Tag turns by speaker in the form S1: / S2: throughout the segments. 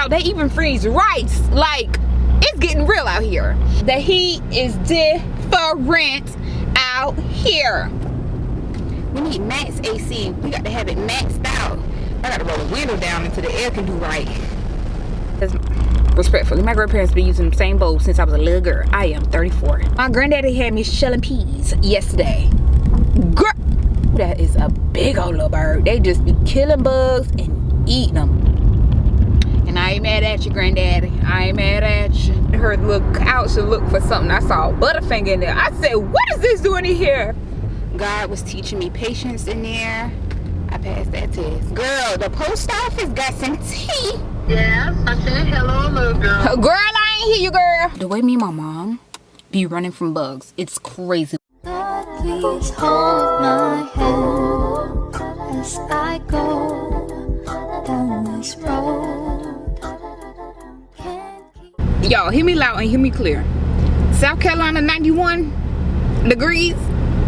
S1: Y'all, they even freeze rice. Like, it's getting real out here. The heat is different out here. We need max AC. We got to have it maxed out. I got to roll the window down until the air can do right. Respectfully, my grandparents been using the same bowl since I was a little girl. I am 34. My granddaddy had me shelling peas yesterday. Girl, that is a big old little bird. They just be killing bugs and eating them. And I ain't mad at you, granddaddy. I ain't mad at you. Her little couch to look for something. I saw a butterfinger in there. I said, what is this doing in here? God was teaching me patience in there. I passed that test. Girl, the post office got some tea.
S2: Yes, I said hello, little girl.
S1: Girl, I ain't hear you, girl. The way me and my mom be running from bugs, it's crazy.
S3: God, please hold my hand as I go down this road.
S1: Y'all, hear me loud and hear me clear. South Carolina, 91 degrees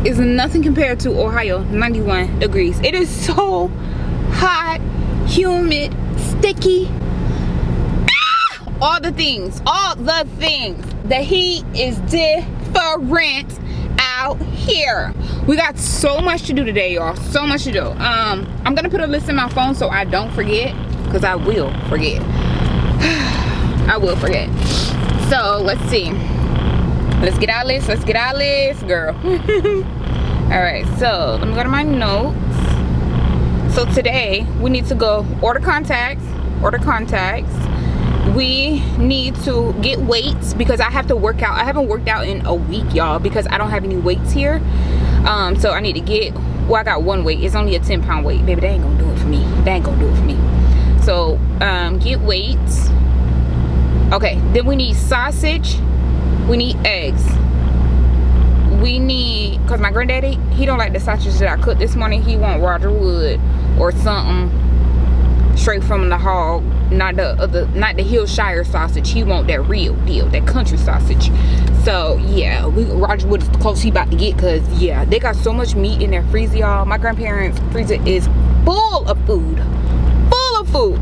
S1: is nothing compared to Ohio, 91 degrees. It is so hot, humid, sticky. All the things. The heat is different out here. We got so much to do today, y'all. So much to do. I'm gonna put a list in my phone so I don't forget, because I will forget. I will forget. So let's see. Let's get our list. Let's get our list, girl. All right, so let me go to my notes. So today we need to go order contacts. We need to get weights because I have to work out. I haven't worked out in a week, y'all, because I don't have any weights here. So I need to get, well, I got one weight. It's only a 10-pound weight. Baby, they ain't gonna do it for me. They ain't gonna do it for me. So get weights. Okay, then we need sausage. We need eggs. We need, because my granddaddy, he don't like the sausage that I cooked this morning. He want Roger Wood or something straight from the hog, not the Hillshire sausage. He want that real deal, that country sausage. So yeah, Roger Wood is the closest he about to get, because yeah, they got so much meat in their freezer, y'all. My grandparents' freezer is full of food.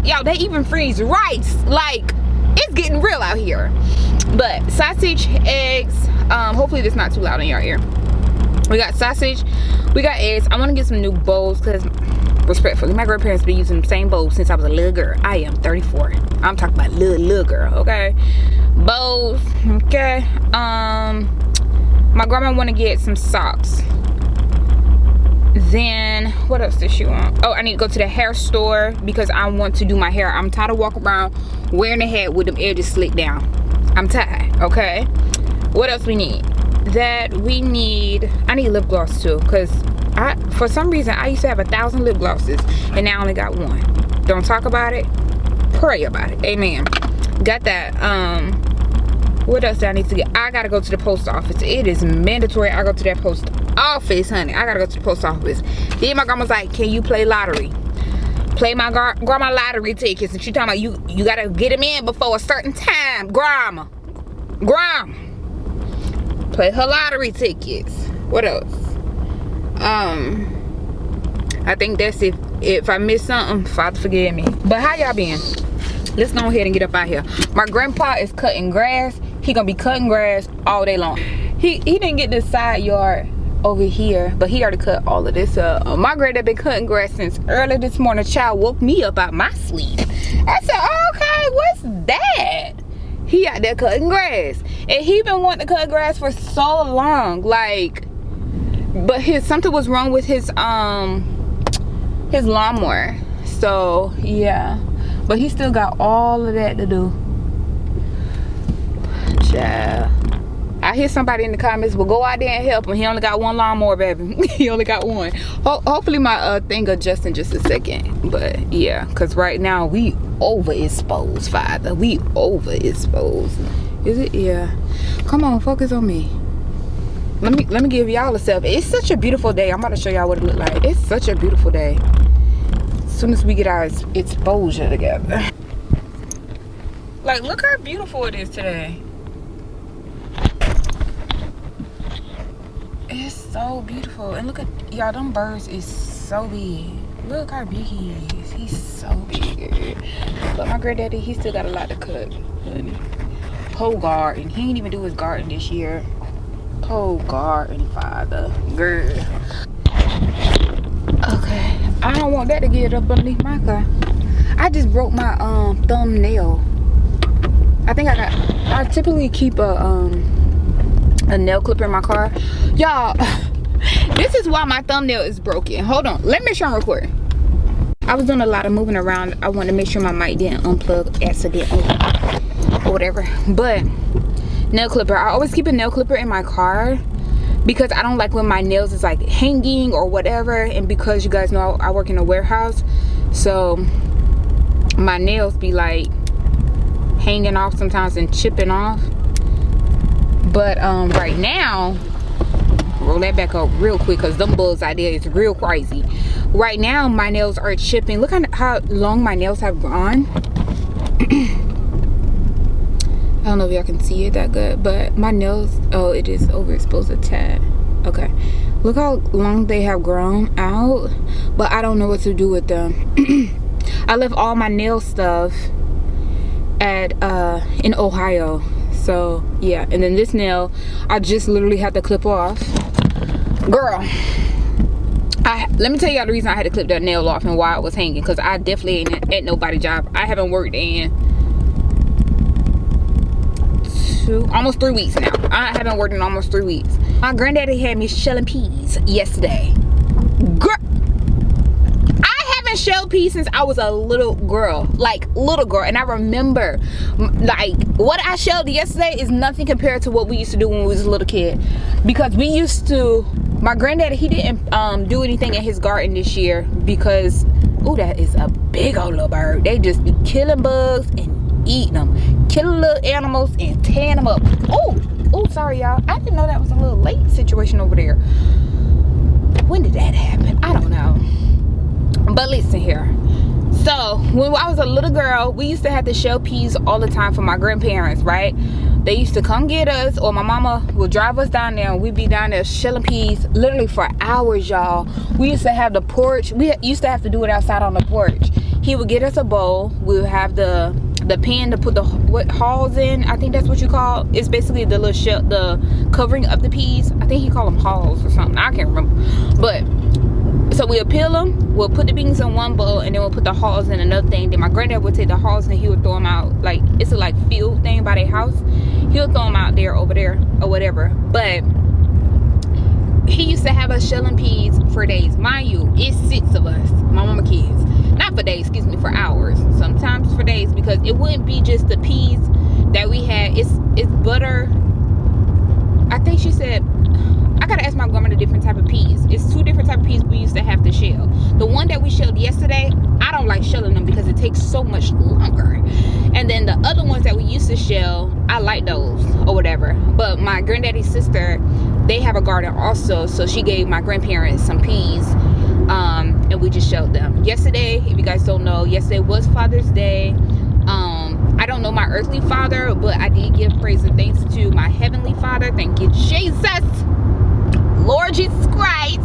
S1: Y'all, they even freeze rice. Like, it's getting real out here. But sausage, eggs, hopefully this not too loud in your ear. We got sausage, we got eggs. I want to get some new bowls because, respectfully, my grandparents been using the same bowls since I was a little girl. I am 34. I'm talking about little girl, okay? Bowls, okay. My grandma want to get some socks. Then what else does she want? Oh, I need to go to the hair store because I want to do my hair. I'm tired of walking around wearing a hat with them edges slicked down. I'm tired. Okay, what else we need? I need lip gloss too, because for some reason I used to have 1,000 lip glosses and now I only got one. Don't talk about it, pray about it. Amen. Got that. What else do I need to get? I gotta go to the post office. It is mandatory I go to that post office, honey. I gotta go to the post office. Then my grandma's like, can you play lottery? Play my grandma lottery tickets. And she talking about you gotta get them in before a certain time. Grandma. Play her lottery tickets. What else? I think that's it. If I miss something, Father forgive me. But how y'all been? Let's go ahead and get up out here. My grandpa is cutting grass. He gonna be cutting grass all day long. He didn't get this side yard over here, but he already cut all of this up. My granddad been cutting grass since early this morning. Child woke me up out my sleep. I said, okay, what's that? He out there cutting grass, and he been wanting to cut grass for so long, like, but something was wrong with his lawnmower. So yeah, but he still got all of that to do. Child, I hear somebody in the comments, well, go out there and help him. He only got one lawnmower, baby. He only got one. Hopefully my thing adjusts in just a second. But yeah, because right now we overexposed, Father. We overexposed. Is it? Yeah. Come on, focus on me. Let me give y'all a selfie. It's such a beautiful day. I'm about to show y'all what it look like. It's such a beautiful day. As soon as we get our exposure together. Like, look how beautiful it is today. It's so beautiful. And look at y'all, them birds is so big. Look how big he is. He's so big. But my granddaddy, he still got a lot to cut. Whole garden. He ain't even do his garden this year. Whole garden, father. Girl. Okay. I don't want that to get up underneath my car. I just broke my thumbnail. I think I typically keep a nail clipper in my car. Y'all, this is why my thumbnail is broken. Hold on, let me make sure I'm recording. I was doing a lot of moving around. I wanted to make sure my mic didn't unplug accidentally or whatever. But nail clipper, I always keep a nail clipper in my car because I don't like when my nails is like hanging or whatever. And because you guys know I work in a warehouse, so my nails be like hanging off sometimes and chipping off. But right now, roll that back up real quick because them bugs out there is real crazy. Right now my nails are chipping. Look at how long my nails have gone. I don't know if y'all can see it that good, but my nails, oh, it is overexposed a tad. Okay, look how long they have grown out, but I don't know what to do with them. I left all my nail stuff at in Ohio, so yeah. And then this nail I just literally had to clip off. Girl, let me tell y'all the reason I had to clip that nail off and why it was hanging, because I definitely ain't at nobody's job. I haven't worked in almost 3 weeks now. I haven't worked in almost 3 weeks. My granddaddy had me shelling peas yesterday. Girl, I haven't shelled peas since I was a little girl, like little girl. And I remember, like, what I shelled yesterday is nothing compared to what we used to do when we was a little kid. Because we used to, my granddaddy, he didn't do anything in his garden this year because, oh, that is a big old little bird. They just be killing bugs and eating them, killing little animals and tearing them up. Oh, sorry y'all, I didn't know that was a little late situation over there. When did that happen? I don't know. But listen here, so when I was a little girl, we used to have to shell peas all the time for my grandparents, right? They used to come get us, or my mama would drive us down there, and we'd be down there shelling peas literally for hours, y'all. We used to have the porch. We used to have to do it outside on the porch. He would get us a bowl. We would have the pan to put the hulls in. I think that's what you call. It's basically the little shell, the covering of the peas. I think he called them hulls or something. I can't remember. But so we'll peel them. We'll put the beans in one bowl, and then we'll put the hulls in another thing. Then my granddad would take the hulls and he would throw them out. Like, it's a like field thing by their house. He'll throw them out there, over there, or whatever. But he used to have us shelling peas for days. Mind you, it's 6 of us, my mama kids. Not for days, excuse me, for hours. Sometimes for days, because it wouldn't be just the peas that we had. It's butter. I think she said, I gotta ask my grandma the different type of peas. It's 2 different type of peas we used to have to shell. The one that we shelled yesterday, I don't like shelling them because it takes so much longer. And then the other ones that we used to shell, I like those or whatever. But my granddaddy's sister, they have a garden also, so she gave my grandparents some peas, and we just shelled them. Yesterday, if you guys don't know, yesterday was Father's Day. I don't know my earthly father, but I did give praise and thanks to my heavenly Father. Thank you, Jesus, Lord Jesus Christ.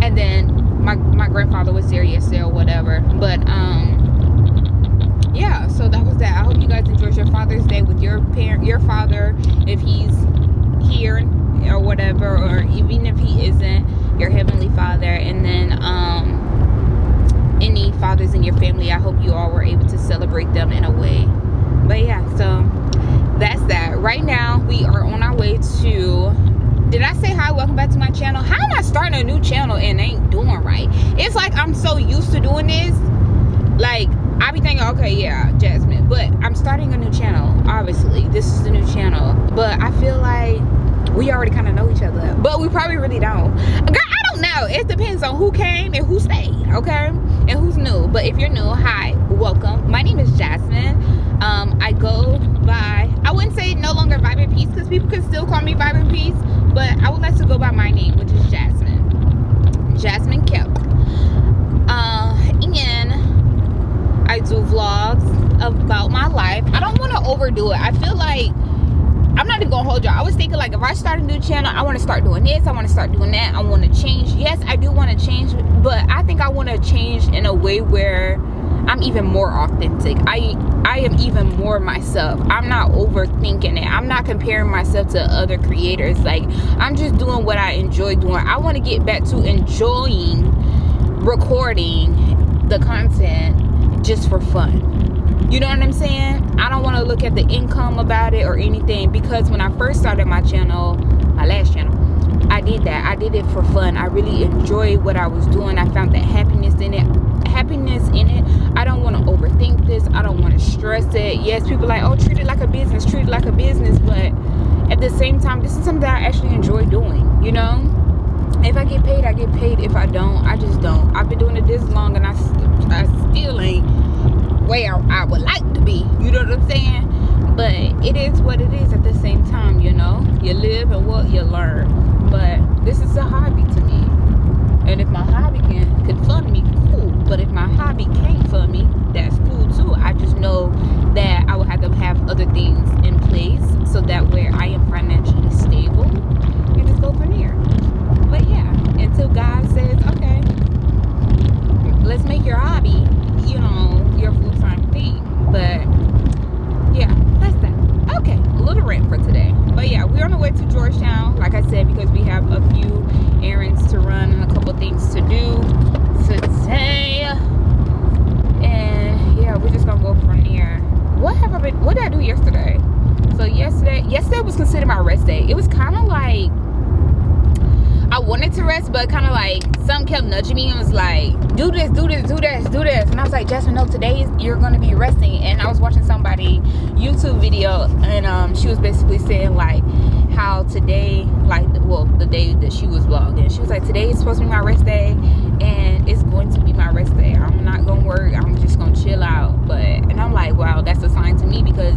S1: And then my grandfather was there yesterday or whatever. But yeah, so that was that. I hope you guys enjoyed your Father's Day with your father, if he's here or whatever, or even if he isn't, your heavenly Father. And then any fathers in your family, I hope you all were able to celebrate them in a way. But yeah, so that's that. Right now we are on our way to, did I say hi, welcome back to my channel? How am I starting a new channel and ain't doing right? It's like I'm so used to doing this, like I be thinking, okay, yeah, Jasmine, but I'm starting a new channel. Obviously this is the new channel, but I feel like we already kind of know each other, but we probably really don't. Girl, I don't know. It depends on who came and who stayed, okay, and who's new. But if you're new, hi, welcome. My name is Jasmine. I go by, I wouldn't say no longer Vibrant Peace, because people can still call me Vibrant Peace, but I would like to go by my name, which is Jasmine Kemp. And I do vlogs about my life. I don't want to overdo it. I feel like I'm not even gonna hold y'all. I was thinking like if I start a new channel, I want to start doing this, I want to start doing that, I want to change. Yes, I do want to change, but I think I want to change in a way where I'm even more authentic. I am even more myself. I'm not overthinking it. I'm not comparing myself to other creators. Like, I'm just doing what I enjoy doing. I want to get back to enjoying recording the content just for fun. You know what I'm saying? I don't want to look at the income about it or anything, because when I first started my channel, my last channel, I did that. I did it for fun. I really enjoyed what I was doing. I found that happiness in it. I don't want to overthink this. I don't want to stress it. Yes, people are like, oh, treat it like a business, but at the same time, this is something that I actually enjoy doing, you know? If I get paid, I get paid. If I don't, I just don't. I've been doing it this long, and I still ain't where I would like to be. You know what I'm saying? But it is what it is at the same time, you know? You live and what you learn. But this is a hobby to me. And if my hobby can fund me, cool. But if my hobby can't fund me, that's cool too. I just know that I will have to have other things in place so that way I am financially stable and just go from there. But yeah, until God says, okay, let's make your hobby, you know, your full-time thing. But yeah, that's that. Okay, a little rant for today. But yeah, we're on the way to Georgetown, like I said, because we have a few errands to run and a couple things to do today. And yeah, we're just gonna go from there. What did I do yesterday? So yesterday was considered my rest day. It was kind of like I wanted to rest, but kind of like something kept nudging me and was like, do this. And I was like, Jasmine, no, today you're going to be resting. And I was watching somebody YouTube video, and she was basically saying like how today, like, well, the day that she was vlogging, she was like, today is supposed to be my rest day, and it's going to be my rest day. I'm not going to work. I'm just going to chill out. And I'm like, wow, that's a sign to me, because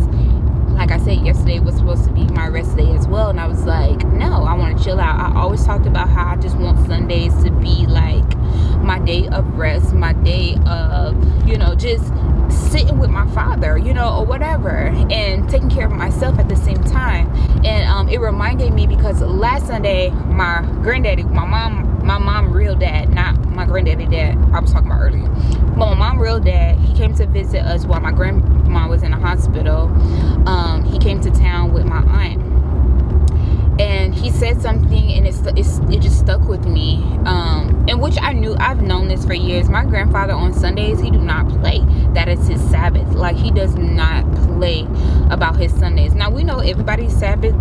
S1: like I said, yesterday was supposed to be my rest day as well, and I was like, no, I want to chill out. I always talked about how I just want Sundays to be like my day of rest, my day of, you know, just sitting with my father, you know, or whatever, and taking care of myself at the same time. And it reminded me, because last Sunday, my granddaddy, my mom real dad, not my granddaddy dad I was talking about earlier, but my mom real dad, he came to visit us while my grandma was in the hospital. He came to town with my aunt, and he said something, and it just stuck with me, and which I've known this for years. My grandfather on Sundays, he do not play. That is his Sabbath. Like, he does not play about his Sundays. Now, we know everybody's Sabbath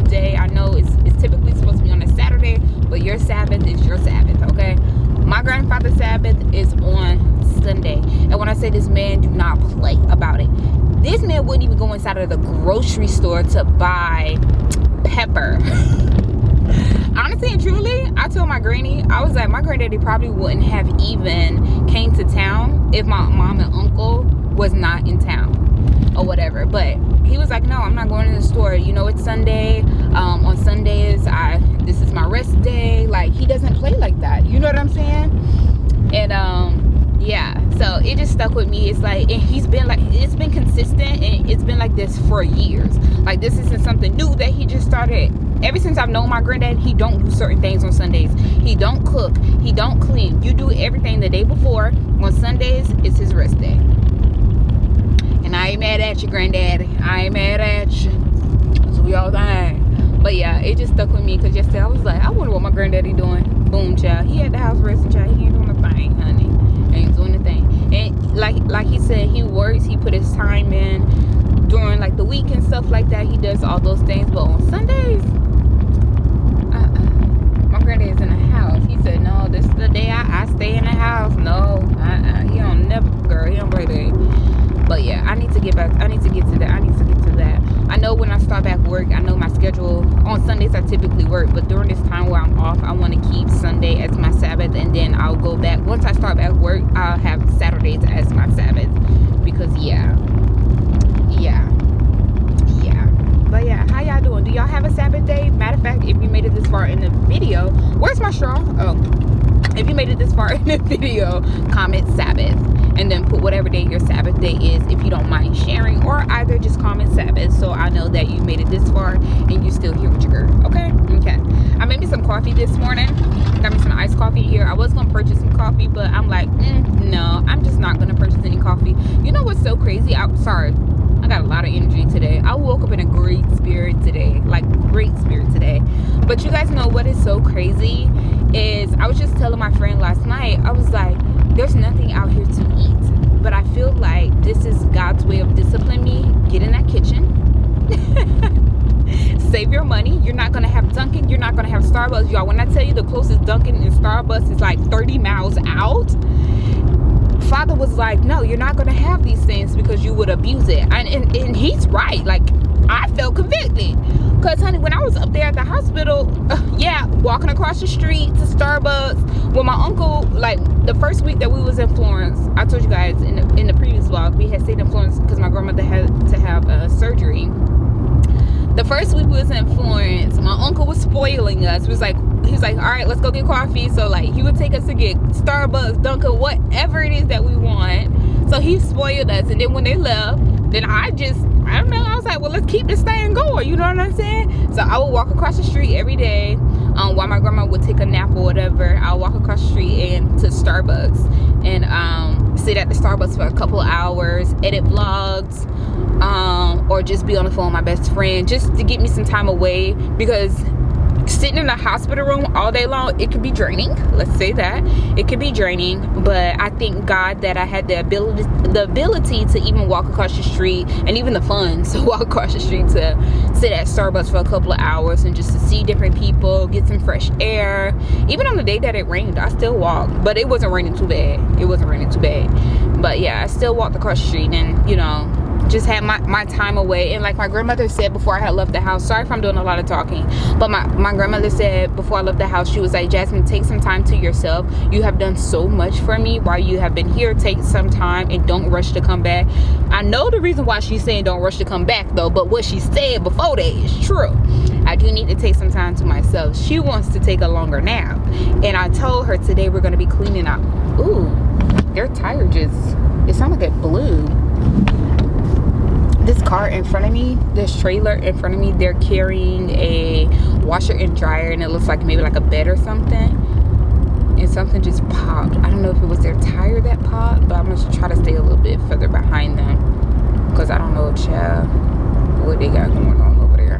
S1: day, I know it's typically supposed to be on a Saturday, but your Sabbath is your Sabbath, okay? My grandfather's Sabbath is on Sunday. And when I say this man do not play about it, this man wouldn't even go inside of the grocery store to buy pepper. Honestly and truly, I told my granny, I was like, my granddaddy probably wouldn't have even came to town if my mom and uncle was not in town or whatever. But he was like, no, I'm not going to the store. You know, it's Sunday. On Sundays, this is my rest day. Like, he doesn't play like that. You know what I'm saying? And yeah, so it just stuck with me. It's like, and he's been like, it's been consistent, and it's been like this for years. Like, this isn't something new that he just started. Ever since I've known my granddad, he don't do certain things on Sundays. He don't cook. He don't clean. You do everything the day before. On Sundays, it's his rest day. And I ain't mad at you, granddaddy. I ain't mad at you. That's what we all think. But yeah, it just stuck with me, because yesterday I was like, I wonder what my granddaddy doing. Boom, child. He at the house resting, child. He ain't doing a thing, honey. Ain't doing a thing. And like he said, he works. He put his time in during like the week and stuff like that. He does all those things. But on Sundays, my granddad's in the house. He said, no, this is the day I stay in the house. No, he don't never, girl. He don't play that. But yeah, I need to get back. I need to get to that. I know when I start back work, I know my schedule. On Sundays, I typically work. But during this time where I'm off, I want to keep Sunday as my Sabbath. And then I'll go back. Once I start back work, I'll have Saturdays as my Sabbath. Because, yeah. But yeah, how y'all doing? Do y'all have a Sabbath day? Matter of fact, if you made it this far in the video, where's my straw? Oh. If you made it this far in the video, comment Sabbath, and then put whatever day your Sabbath day is if you don't mind sharing, or either just comment Sabbath so I know that you made it this far and you still here with your girl. Okay. I made me some coffee this morning. Got me some iced coffee here. I was gonna purchase some coffee, but I'm like, no, I'm just not gonna purchase any coffee. You know what's so crazy? I'm sorry, I got a lot of energy today. I woke up in a great spirit today, but you guys know what is so crazy is I was just telling my friend last night, I was like, there's nothing out here to eat, but I feel like this is God's way of disciplining me. Get in that kitchen. Save your money. You're not gonna have Dunkin', you're not gonna have Starbucks, y'all. When I tell you the closest Dunkin' and Starbucks is like 30 miles out, Father was like, no, you're not gonna have these things because you would abuse it. And he's right. Like, I felt convicted, because honey, when I was up there at the hospital, walking across the street to Starbucks when my uncle, like the first week that we was in Florence, I told you guys in the previous vlog, we had stayed in Florence because my grandmother had to have surgery. The first week we was in Florence, my uncle was spoiling us. He was like, all right, let's go get coffee. So like, he would take us to get Starbucks, Dunkin', whatever it is that we want. So he spoiled us. And then when they left, then I don't know, I was like, well, let's keep this thing going. You know what I'm saying? So I would walk across the street every day while my grandma would take a nap or whatever. I'll walk across the street and to Starbucks and sit at the Starbucks for a couple of hours, edit vlogs, or just be on the phone with my best friend just to get me some time away, because sitting in the hospital room all day long, it could be draining. Let's say that it could be draining. But I thank God that I had the ability to even walk across the street, and even the funds to walk across the street to sit at Starbucks for a couple of hours and just to see different people, get some fresh air. Even on the day that it rained, I still walked, but it wasn't raining too bad. But yeah, I still walked across the street and, you know, just had my time away. And like my grandmother said before I had left the house, sorry if I'm doing a lot of talking, but my grandmother said before I left the house, she was like, Jasmine, take some time to yourself. You have done so much for me while you have been here. Take some time and don't rush to come back. I know the reason why she's saying don't rush to come back though, but what she said before that is true. I do need to take some time to myself. She wants to take a longer nap, and I told her today we're going to be cleaning up. Ooh, their tire just, it sounded like it blew. This car in front of me, this trailer in front of me, they're carrying a washer and dryer, and it looks like maybe like a bed or something, and something just popped. I don't know if it was their tire that popped, but I'm gonna try to stay a little bit further behind them because I don't know what they got going on over there.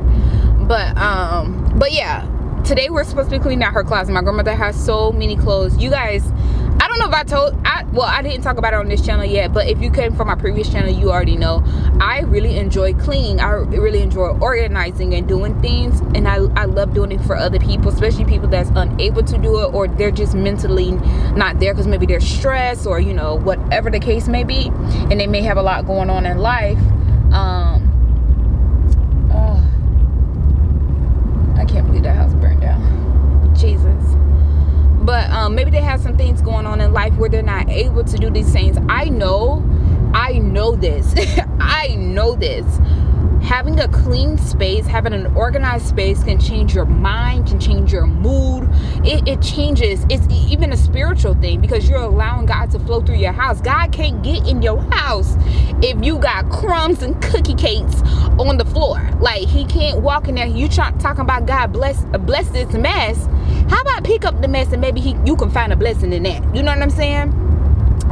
S1: But yeah, today we're supposed to be cleaning out her closet. My grandmother has so many clothes, you guys. I don't know if I didn't talk about it on this channel yet, but if you came from my previous channel, you already know I really enjoy cleaning. I really enjoy organizing and doing things, and I love doing it for other people, especially people that's unable to do it, or they're just mentally not there because maybe they're stressed, or you know, whatever the case may be, and they may have a lot going on in life. I can't believe that house burned down. Jesus. But maybe they have some things going on in life where they're not able to do these things. I know this. I know this. Having a clean space, having an organized space can change your mind, can change your mood. It changes. It's even a spiritual thing, because you're allowing God to flow through your house. God can't get in your house if you got crumbs and cookie cakes on the floor. Like, he can't walk in there. You talking about God bless this mess. How about pick up the mess and maybe you can find a blessing in that? You know what I'm saying?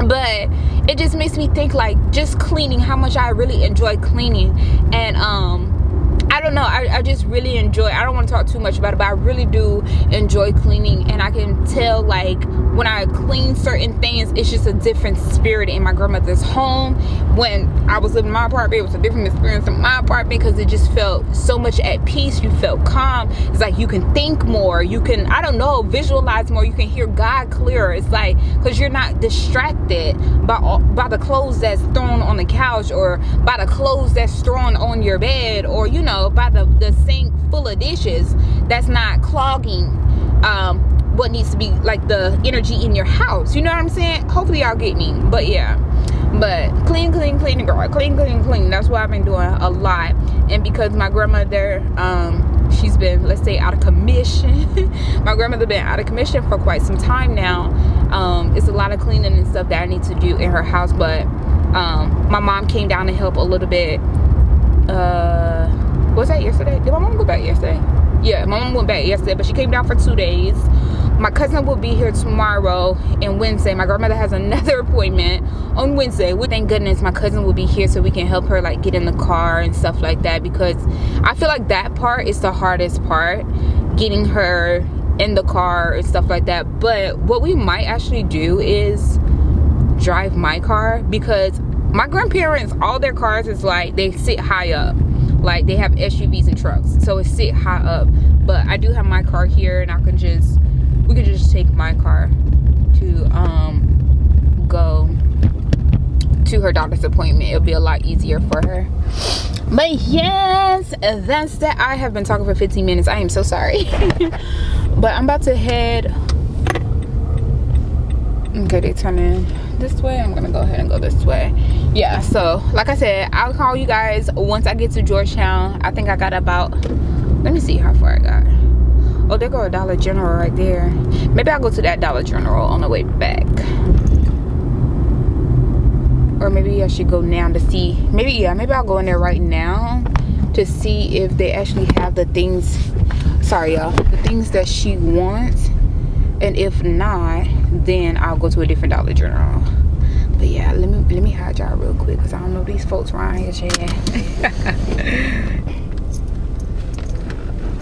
S1: But it just makes me think, like, just cleaning, how much I really enjoy cleaning. And I don't know, I just really enjoy, I don't want to talk too much about it, but I really do enjoy cleaning. And I can tell, like, when I clean certain things, it's just a different spirit in my grandmother's home. When I was living in my apartment, it was a different experience in my apartment, because it just felt so much at peace. You felt calm. It's like you can think more, you can, I don't know, visualize more, you can hear God clearer. It's like, because you're not distracted by the clothes that's thrown on the couch, or by the clothes that's thrown on your bed, or you know, by the sink full of dishes that's not clogging what needs to be, like, the energy in your house. You know what I'm saying? Hopefully y'all get me. But yeah, but clean girl, clean. That's what I've been doing a lot. And because my grandmother, she's been, let's say, out of commission. My grandmother been out of commission for quite some time now. It's a lot of cleaning and stuff that I need to do in her house, but my mom came down to help a little bit. Was that yesterday? Did my mom go back yesterday? Yeah, my mom went back yesterday, but she came down for 2 days. My cousin will be here tomorrow and Wednesday. My grandmother has another appointment on Wednesday. Well, thank goodness my cousin will be here so we can help her like get in the car and stuff like that, because I feel like that part is the hardest part, getting her in the car and stuff like that. But what we might actually do is drive my car, because my grandparents, all their cars is like, they sit high up. Like they have SUVs and trucks, so it sit high up. But I do have my car here, and we could just take my car to go to her doctor's appointment. It'll be a lot easier for her. But yes, that's that. I have been talking for 15 minutes. I am so sorry. But I'm about to head. Okay, they turn in this way. I'm gonna go ahead and go this way. Yeah, so like I said, I'll call you guys once I get to Georgetown. I think I got about, let me see how far I got. Oh, there go a Dollar General right there. Maybe I'll go to that Dollar General on the way back. Or maybe I should go now to see. Maybe I'll go in there right now to see if they actually have the things. Sorry, y'all. The things that she wants. And if not, then I'll go to a different Dollar General. But yeah, let me hide y'all real quick, because I don't know these folks around here, Chad.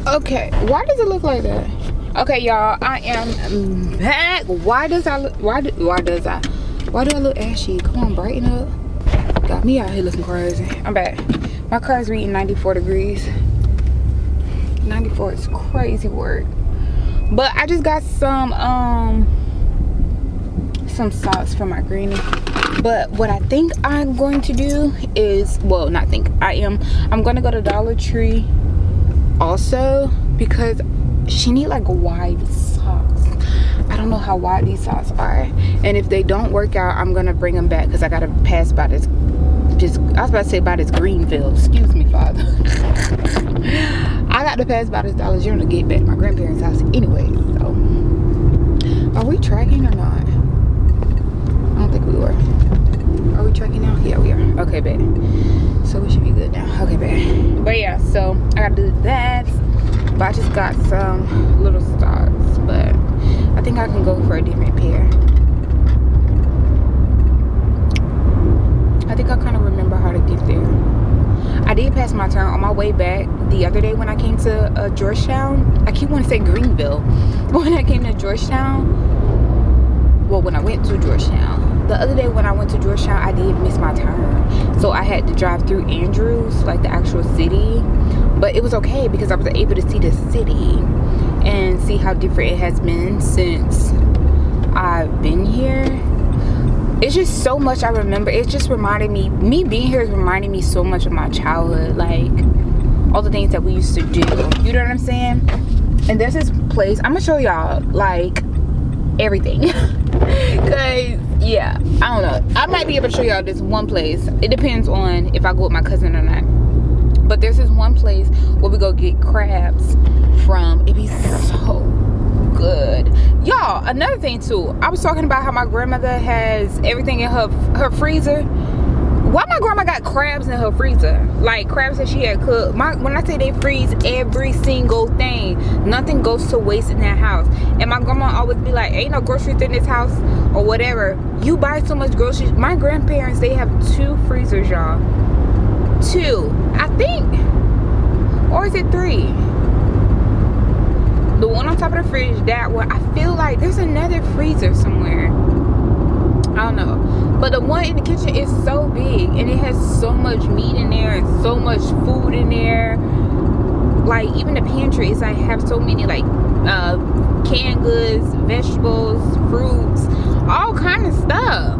S1: Okay, why does it look like that? Okay, y'all, I am back. Why do I look ashy? Come on, brighten up. Got me out here looking crazy. I'm back. My car's reading 94 degrees. 94 is crazy work. But I just got some socks for my granny. But what I think I'm going to do is, well, not think, I'm gonna go to Dollar Tree also, because she need like wide socks. I don't know how wide these socks are, and if they don't work out, I'm gonna bring them back, because I gotta pass by this, I was about to say by this Greenville, excuse me, Father. I got to pass by this Dollar General to get back to my grandparents' house anyway. So are we tracking or not? I don't think we were. Are we tracking now? Yeah, we are. Okay, babe. So we should be good now. Okay, babe. But yeah, so I gotta do that. But I just got some little stocks, but I think I can go for a different pair. I think I kind of remember how to get there. I did pass my turn on my way back the other day when I came to Georgetown. I keep wanting to say Greenville. When I came to Georgetown, well, when I went to Georgetown, the other day when I went to Georgetown, I did miss my turn. So I had to drive through Andrews, like the actual city. But it was okay, because I was able to see the city and see how different it has been since I've been here. It's just so much I remember. It just reminded me being here is reminding me so much of my childhood, like all the things that we used to do, you know what I'm saying? And there's this place, I'm gonna show y'all like everything. Because yeah, I don't know, I might be able to show y'all this one place. It depends on if I go with my cousin or not. But there's this one place where we go get crabs from. It be so good, y'all. Another thing too, I was talking about how my grandmother has everything in her freezer. Why my grandma got crabs in her freezer? Like crabs that she had cooked. When I say they freeze every single thing, nothing goes to waste in that house. And my grandma always be like, ain't no groceries in this house or whatever. You buy so much groceries. My grandparents, they have 2 freezers, y'all. 2, I think, or is it 3? The one on top of the fridge, that one. I feel like there's another freezer somewhere. I don't know. But the one in the kitchen is so big, and it has so much meat in there and so much food in there. Like even the pantry is like have so many like canned goods, vegetables, fruits, all kind of stuff.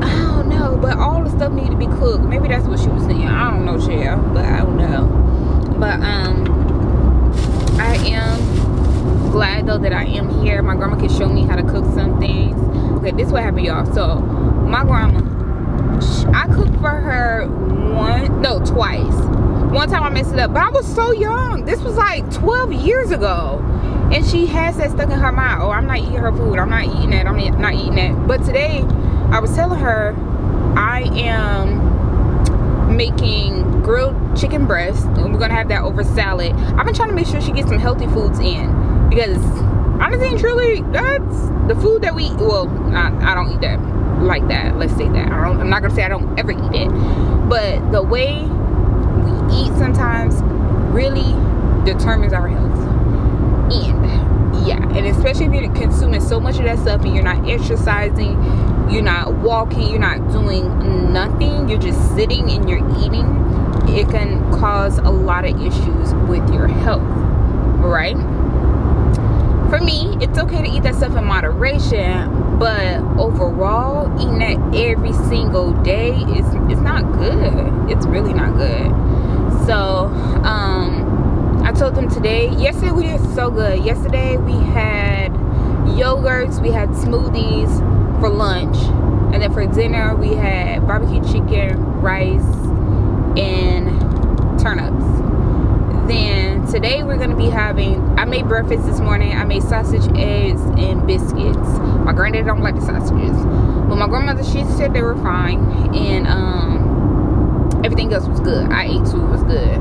S1: I don't know, but all the stuff need to be cooked. Maybe that's what she was saying. I don't know, child, but I don't know. But I am glad though that I am here. My grandma can show me how to cook some things. Okay, this is what happened, y'all. So my grandma, I cooked for her twice. One time I messed it up, but I was so young. This was like 12 years ago. And she has that stuck in her mind. Oh, I'm not eating her food. I'm not eating that. I'm not eating that. But today, I was telling her I am making grilled chicken breast. And we're going to have that over salad. I've been trying to make sure she gets some healthy foods in. Because honestly and truly, that's the food that we eat. Well, I don't eat that like that. Let's say that. I'm not going to say I don't ever eat it. But the way we eat sometimes really determines our health. And yeah, and especially if you're consuming so much of that stuff and you're not exercising, you're not walking, you're not doing nothing, you're just sitting and you're eating, it can cause a lot of issues with your health, right? For me, it's okay to eat that stuff in moderation, but overall, eating that every single day is not good. It's really not good. So, I told them yesterday we did so good. Yesterday we had yogurts, we had smoothies for lunch, and then for dinner we had barbecue chicken, rice, and turnips. Then today we're gonna be I made breakfast this morning. I made sausage, eggs, and biscuits. My granddad don't like the sausages, but my grandmother, she said they were fine, and everything else was good. I ate too, it was good.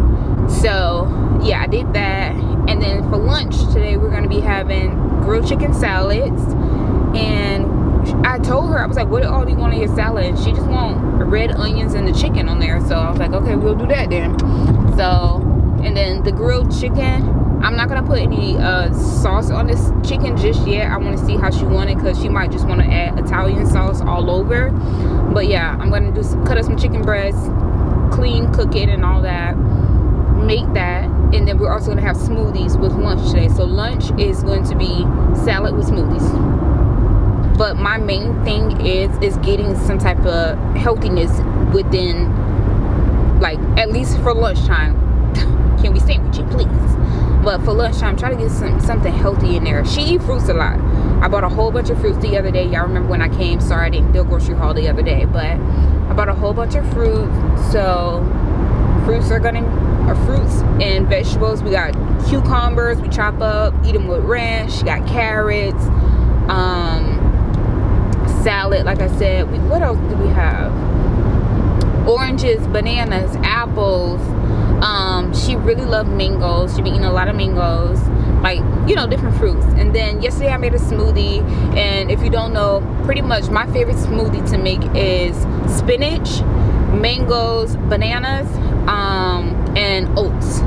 S1: So yeah, I did that. And then for lunch today we're going to be having grilled chicken salads. And I told her, I was like, what all do you want in your salad? And she just want red onions and the chicken on there. So I was like, okay, we'll do that then. So, and then the grilled chicken, I'm not going to put any sauce on this chicken just yet. I want to see how she want it, because she might just want to add Italian sauce all over. But yeah, I'm going to cut up some chicken breasts, clean, cook it and all that, make that. And then we're also going to have smoothies with lunch today. So lunch is going to be salad with smoothies. But my main thing is getting some type of healthiness within, like, at least for lunchtime. Can we sandwich it, please? But for lunchtime, try to get something healthy in there. She eats fruits a lot. I bought a whole bunch of fruits the other day. Y'all remember when I came? Sorry, I didn't do a grocery haul the other day. But I bought a whole bunch of fruit. So fruits and vegetables. We got cucumbers. We chop up, eat them with ranch. She got carrots. Salad, like I said. What else do we have? Oranges, bananas, apples. She really loved mangoes. She been eating a lot of mangoes, like, you know, different fruits. And then yesterday I made a smoothie, and if you don't know, pretty much my favorite smoothie to make is spinach, mangoes, bananas, and oats.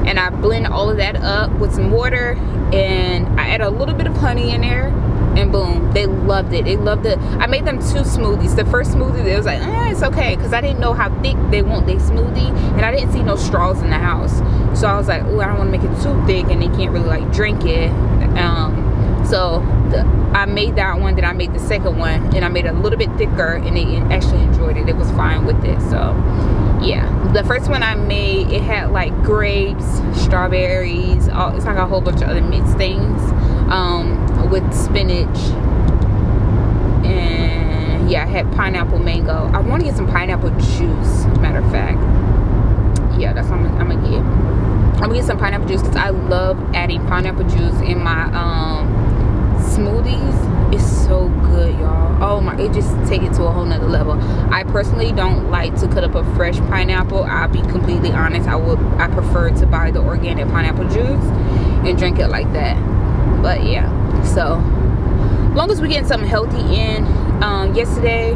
S1: And I blend all of that up with some water, and I add a little bit of honey in there, and boom, they loved it. They loved it. I made them 2 smoothies. The first smoothie, they was like, it's okay, because I didn't know how thick they want their smoothie, and I didn't see no straws in the house. So I was like, oh, I don't want to make it too thick, and they can't really like drink it. I made that one, then I made the second one, and I made it a little bit thicker, and they actually enjoyed it. It was fine with it. So yeah, the first one I made, it had like grapes, strawberries, it's like a whole bunch of other mixed things, with spinach, and yeah, I had pineapple mango. I want to get some pineapple juice, matter of fact. Yeah, that's what I'm gonna get. I'm gonna get some pineapple juice, because I love adding pineapple juice in my smoothies. It's so good, y'all. Oh my, it just take it to a whole nother level. I personally don't like to cut up a fresh pineapple. I'll be completely honest. I prefer to buy the organic pineapple juice and drink it like that. But yeah, so long as we getting something healthy in. Yesterday,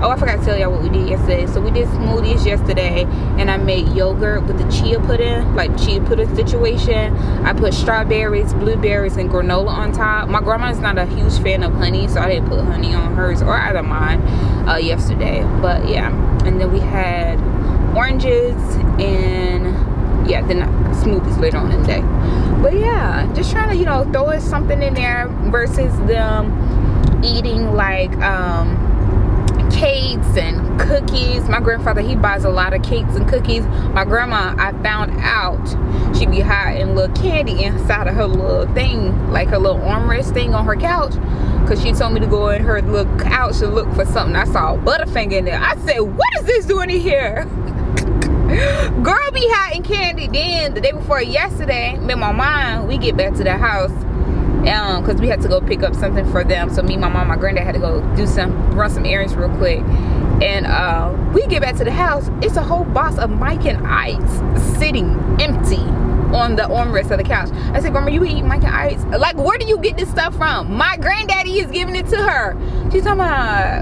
S1: oh, I forgot to tell y'all what we did yesterday. So we did smoothies yesterday, and I made yogurt with the chia pudding, like chia pudding situation. I put strawberries, blueberries, and granola on top. My grandma's not a huge fan of honey, so I didn't put honey on hers or either mine yesterday. But yeah, and then we had oranges and yeah, then smoothies later on in the day. But yeah, just trying to, you know, throw us something in there versus them eating like cakes and cookies. My grandfather, he buys a lot of cakes and cookies. My grandma, I found out she be hiding little candy inside of her little thing, like her little armrest thing on her couch, because she told me to go in her little couch and look for something. I saw a Butterfinger in there. I said, what is this doing in here? Girl, be hot and candy. Then the day before yesterday, me and my mom, we get back to the house, because we had to go pick up something for them. So me, my mom, my granddad had to go run some errands real quick. And we get back to the house. It's a whole box of Mike and Ice sitting empty on the armrest of the couch. I said, Grandma, you eat Mike and Ice? Like, where do you get this stuff from? My granddaddy is giving it to her. She's talking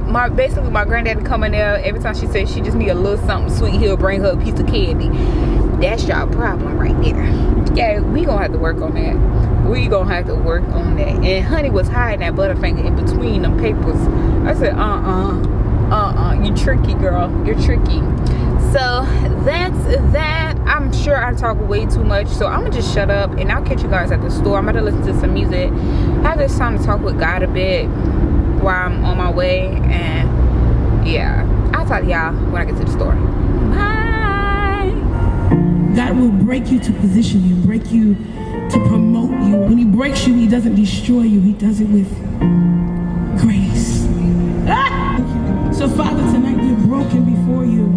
S1: about basically my granddaddy coming there. Every time she says she just need a little something sweet, he'll bring her a piece of candy. That's y'all problem right there. Yeah, we gonna have to work on that. We gonna have to work on that. And Honey was hiding that Butterfinger in between them papers. I said, you tricky, girl. You're tricky. So that's that. I'm sure I talk way too much, so I'm gonna just shut up and I'll catch you guys at the store. I'm gonna listen to some music, have this time to talk with God a bit while I'm on my way, and yeah, I'll talk to y'all when I get to the store. Bye.
S4: God will break you to position you, break you to promote you. When he breaks you, he doesn't destroy you, he does it with grace. So Father, tonight we're broken before you.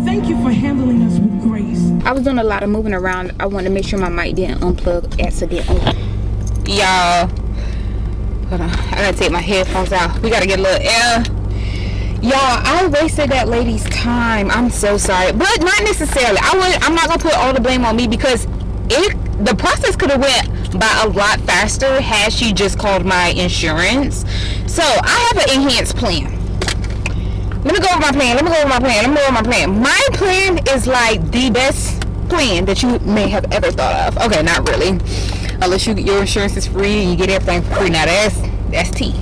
S4: Thank you for handling us with grace.
S1: I was doing a lot of moving around. I wanted to make sure my mic didn't unplug accidentally. Y'all, hold on. I gotta take my headphones out. We gotta get a little air. Y'all, I wasted that lady's time. I'm so sorry, but not necessarily. I'm not gonna put all the blame on me, because the process could have went by a lot faster had she just called my insurance. So I have an enhanced plan. Let me go over my plan. My plan is like the best plan that you may have ever thought of. Okay, not really. Unless your insurance is free and you get everything for free. Now that's tea.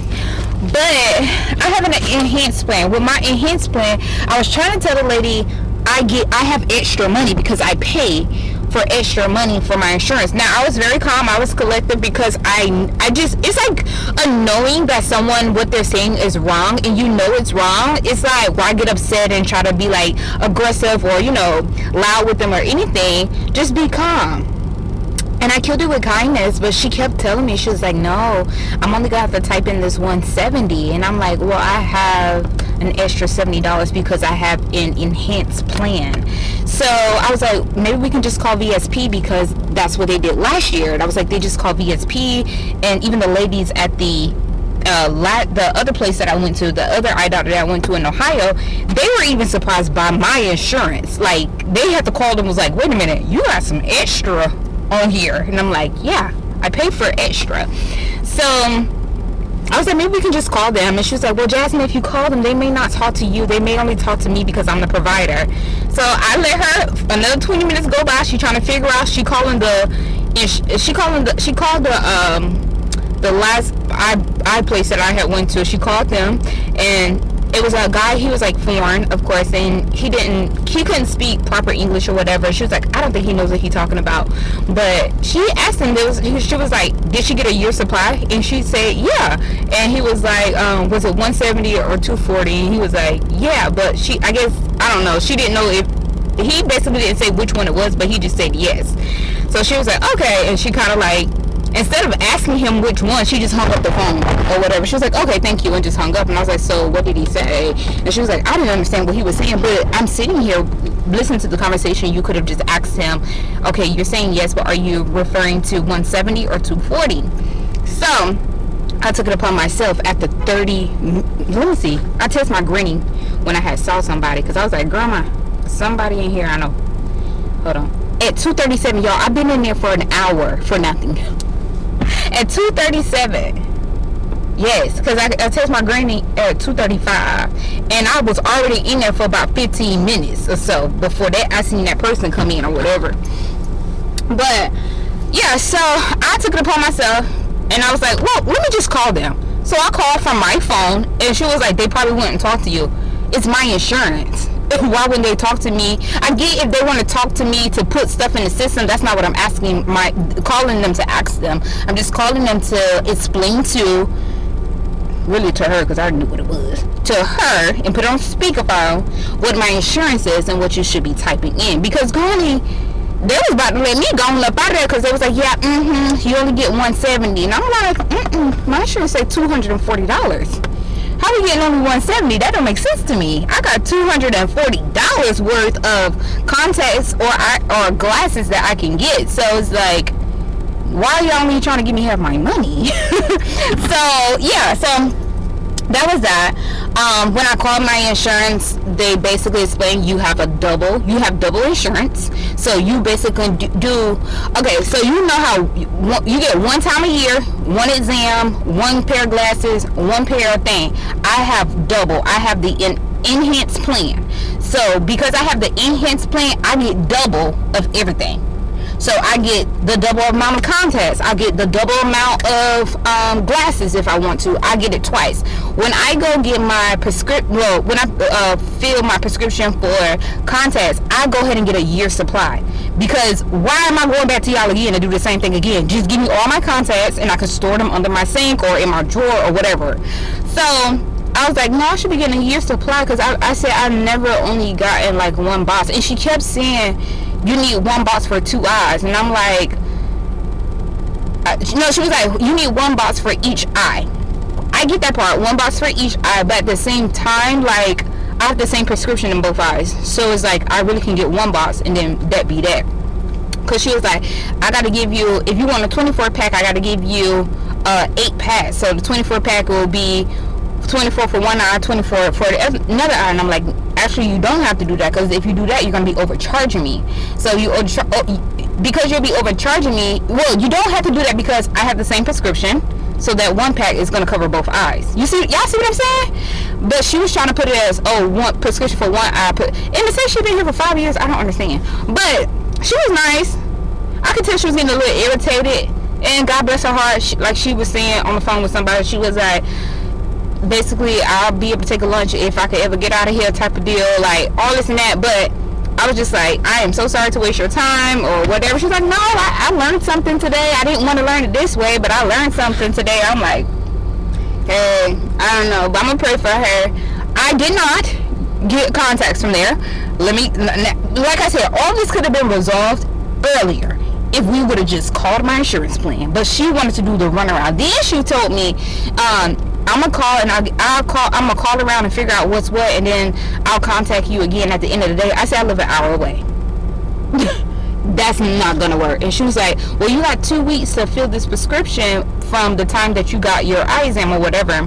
S1: But I have an enhanced plan. With my enhanced plan, I was trying to tell the lady I have extra money because I pay for extra money for my insurance. Now I was very calm, I was collected, because it's like knowing that what they're saying is wrong, and you know it's wrong. It's like, why get upset and try to be like aggressive or loud with them or anything? Just be calm. And I killed it with kindness, but she kept telling me, she was like, no, I'm only gonna have to type in this $170. And I'm like, well, I have an extra $70 because I have an enhanced plan. So I was like, maybe we can just call VSP, because that's what they did last year. And I was like, they just called VSP. And even the ladies at the other place that I went to, the other eye doctor that I went to in Ohio, they were even surprised by my insurance. Like, they had to call them, was like, wait a minute, you got some extra on here. And I'm like, yeah, I pay for extra. So I was like, maybe we can just call them. And she was like, well, Jasmine, if you call them, they may not talk to you, they may only talk to me because I'm the provider. So I let her another 20 minutes go by. She trying to figure out, she called the last eye place that I had went to. She called them, and it was a guy. He was like foreign, of course, and he couldn't speak proper English or whatever. She was like, I don't think he knows what he's talking about. But she asked him, she was like, did she get a year supply? And she said, yeah. And he was like, was it 170 or 240? And he was like, yeah. But I don't know, she didn't know if he basically didn't say which one it was, but he just said yes. So she was like, okay. And she kind of like, instead of asking him which one, she just hung up the phone or whatever. She was like, okay, thank you, and just hung up. And I was like, so what did he say? And she was like, I didn't understand what he was saying, but I'm sitting here listening to the conversation. You could have just asked him, okay, you're saying yes, but are you referring to 170 or 240? So I took it upon myself after 30, let me see, I test my granny when I had saw somebody, because I was like, Grandma, somebody in here I know. Hold on. At 2:37, y'all, I've been in there for an hour for nothing. At 2:37, yes, because I text my granny at 2:35, and I was already in there for about 15 minutes or so. Before that, I seen that person come in or whatever. But yeah, so I took it upon myself, and I was like, well, let me just call them. So I called from my phone, and she was like, they probably wouldn't talk to you. It's my insurance. Why wouldn't they talk to me? I get if they want to talk to me to put stuff in the system. That's not what I'm asking. Calling them to ask them. I'm just calling them to explain to her, because I knew what it was, to her, and put it on speakerphone what my insurance is and what you should be typing in. Because Granny, they was about to let me go on up out of there, because they was like, yeah, you only get 170, and I'm like, my insurance say $240. How we getting only $170? That don't make sense to me. I got $240 worth of contacts or glasses that I can get. So it's like, why are y'all only trying to give me half my money? So yeah, so that was that. When I called my insurance, they basically explained you have double insurance. So you basically do okay, so you know how you get one time a year, one exam, one pair of glasses, one pair of thing. I have double. I have the enhanced plan. So because I have the enhanced plan, I get double of everything. So I get the double amount of contacts. I get the double amount of glasses if I want to. I get it twice. When I go get my when I fill my prescription for contacts, I go ahead and get a year's supply. Because why am I going back to y'all again to do the same thing again? Just give me all my contacts and I can store them under my sink or in my drawer or whatever. So I was like, no, I should be getting a year's supply, because I said I never only gotten like one box. And she kept saying, you need one box for 2 eyes. And I'm like, no, she was like, you need one box for each eye. I get that part, one box for each eye, but at the same time, like, I have the same prescription in both eyes. So it's like, I really can get one box and then that be that. Because she was like, I got to give you, if you want a 24 pack, I got to give you 8 packs. So the 24 pack will be 24 for one eye, 24 for another eye. And I'm like, actually, you don't have to do that, because if you do that, you're going to be overcharging me. So because you'll be overcharging me, well, you don't have to do that because I have the same prescription. So that one pack is going to cover both eyes. Y'all see what I'm saying? But she was trying to put it as, one prescription for one eye. And to say she's been here for 5 years, I don't understand. But she was nice. I could tell she was getting a little irritated. And God bless her heart, like she was saying on the phone with somebody, she was like, basically, I'll be able to take a lunch if I could ever get out of here type of deal, like all this and that. But I was just like, I am so sorry to waste your time or whatever. She's like, no, I learned something today. I didn't want to learn it this way, but I learned something today. I'm like, hey, I don't know, but I'm gonna pray for her. I did not get contacts from there. Like I said, all this could have been resolved earlier if we would have just called my insurance plan. But she wanted to do the runaround. Then she told me, I'm gonna call and I'm gonna call around and figure out what's what, and then I'll contact you again at the end of the day. I said, I live an hour away. That's not gonna work. And she was like, well, you got 2 weeks to fill this prescription from the time that you got your eye exam or whatever.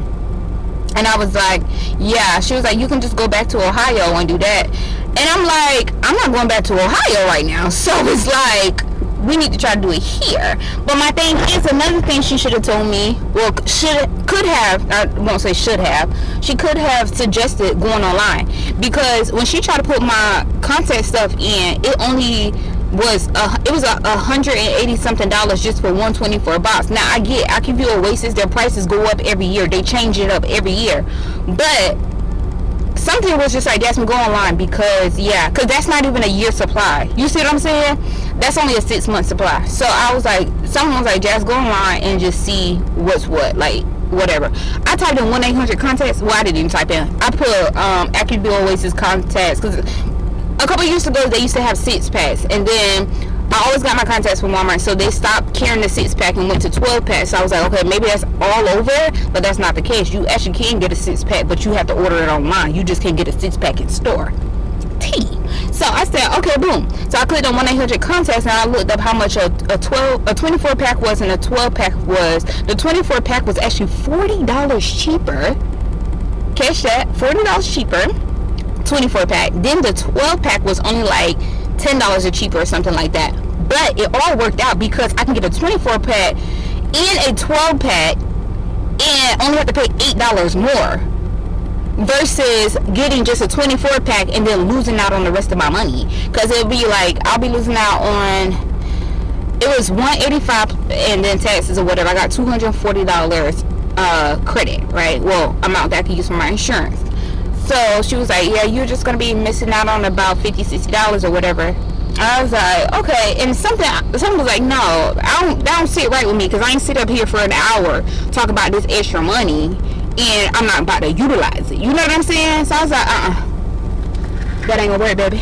S1: And I was like, yeah. She was like, you can just go back to Ohio and do that. And I'm like, I'm not going back to Ohio right now. So it's like, we need to try to do it here. But my thing is, another thing she should have told me, well, could have, I won't say should have, she could have suggested going online. Because when she tried to put my contact stuff in, it only was $180 something just for 124 box. Now I can view Oasis, their prices go up every year, they change it up every year, but something was just like, Jasmine, go online, because that's not even a year supply. You see what I'm saying? That's only a 6-month supply. So I was like, someone was like, Jazz, go online and just see what's what, like whatever. I typed in 1-800 contacts. Well, I didn't even type in. I put AccuView Oasis contacts, because a couple years ago they used to have 6-packs, and then I always got my contacts from Walmart, so they stopped carrying the 6-pack and went to 12-packs. So I was like, okay, maybe that's all over, but that's not the case. You actually can get a 6-pack, but you have to order it online. You just can't get a 6-pack in store. So I said, okay, boom. So I clicked on 1-800 contacts, and I looked up how much a 24-pack was and a 12-pack was. The 24-pack was actually $40 cheaper. Catch that, $40 cheaper. 24-pack. Then the 12-pack was only like $10 cheaper or something like that. But it all worked out, because I can get a 24-pack and a 12-pack and only have to pay $8 more, versus getting just a 24-pack and then losing out on the rest of my money. Because it'll be like, I'll be losing out on, it was $185 and then taxes or whatever. I got $240 credit, right? Well, amount that I can use for my insurance. So she was like, yeah, you're just gonna be missing out on about $50-$60 or whatever. I was like, okay. And someone was like, no, that don't sit right with me, because I ain't sit up here for an hour talk about this extra money and I'm not about to utilize it. You know what I'm saying? So I was like, that ain't gonna work, baby.